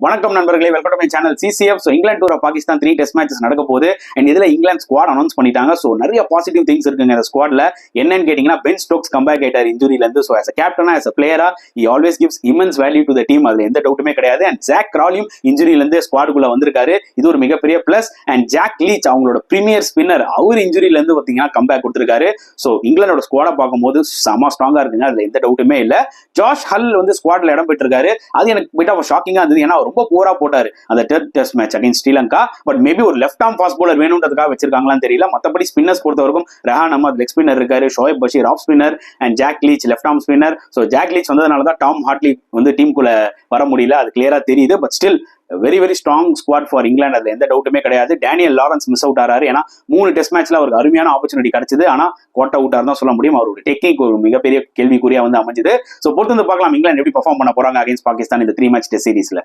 வணக்கம் நண்பர்களே, welcome to my channel CCF. So England tour Pakistan 3 test matches நடக்க போகுது. அண்ட் இதுல இங்கிலாந்து ஸ்குவாட் அனௌன்ஸ் பண்ணிட்டாங்க. ஸோ நிறைய பாசிட்டிவ் திங்ஸ் இருக்குங்க இந்த ஸ்குவாட்ல. என்னன்னு கேட்டீங்கன்னா, பென் ஸ்டோக்ஸ் கம்பேக் ஆயிட்டார் இன்ஜுரியில இருந்து. ஸோ ஆஸ் அ கேப்டனா, ஆஸ் அ பிளேயரா, he always gives immense value to the team. அதுல எந்த டவுட்டுமே கிடையாது. அண்ட் ஜாக் கிராலியும் இன்ஜுரியில இருந்து ஸ்குவாடுக்குள்ள வந்திருக்காரு. இது ஒரு மிகப்பெரிய பிளஸ். அண்ட் ஜாக் லீச் அவங்களோட பிரீமியர் ஸ்பின்னர், அவர் இன்ஜுரியில இருந்து பாத்தீங்கன்னா கம்பேக் கொடுத்திருக்காரு. ஸோ இங்கிலாந்தோட ஸ்குவாடை பார்க்கும்போது செம ஸ்ட்ராங்கா இருக்குங்க. அதுல எந்த டவுட்டுமே இல்ல. ஜாஷ் ஹல் வந்து ஸ்குவாட்ல இடம் பெற்றிருக்காரு. அது எனக்கு பிட் ஆஃப் ஷாக்கிங்கா இருந்தது. ஏன்னா ரொம்ப போரா போட்டாரு அந்த test match against Sri Lanka. But maybe ஒரு லெஃப்ட் ஆர்ம் ஃபாஸ்ட் பவுலர் வேணும்ன்றதுக்காக வச்சிருக்காங்களான்னு தெரியல. மத்தபடி ஸ்பின்னர்ஸ் பொறுத்தவரைக்கும் ரெஹான் அஹ்மத் லெக் ஸ்பின்னர் இருக்காரு, Shoaib Bashir off spinner, and Jack Leach left arm spinner. So Jack Leach வந்ததுனால தான் டாம் ஹாட்லி வந்து டீமுக்குள்ள வர முடியல. அது கிளியரா தெரியுது. But still very strong squad for England. அதுல எந்த டவுட்டுமே கிடையாது. டேனியல் லாரன்ஸ் மிஸ் அவுட் ஆறாரு. ஏன்னா 3 டெஸ்ட் மேட்ச்ல அவருக்கு அருமையான ஆப்பர்ச்சுனிட்டி கிடைச்சது. ஆனா கோட் அவுட் தான் சொல்ல முடியும். அவரோட டெக்னிக் ஒரு மிகப்பெரிய கேள்விக்குறியா வந்து அமைஞ்சது. ஸோ பொறுத்து வந்து பார்க்கலாம் இங்கிலாந்து எப்படி பெர்ஃபார்ம் பண்ண போறாங்க அகைன்ஸ்ட் பாகிஸ்தான் இந்த 3 மேட்ச் டெஸ்ட் சீரீஸ்ல.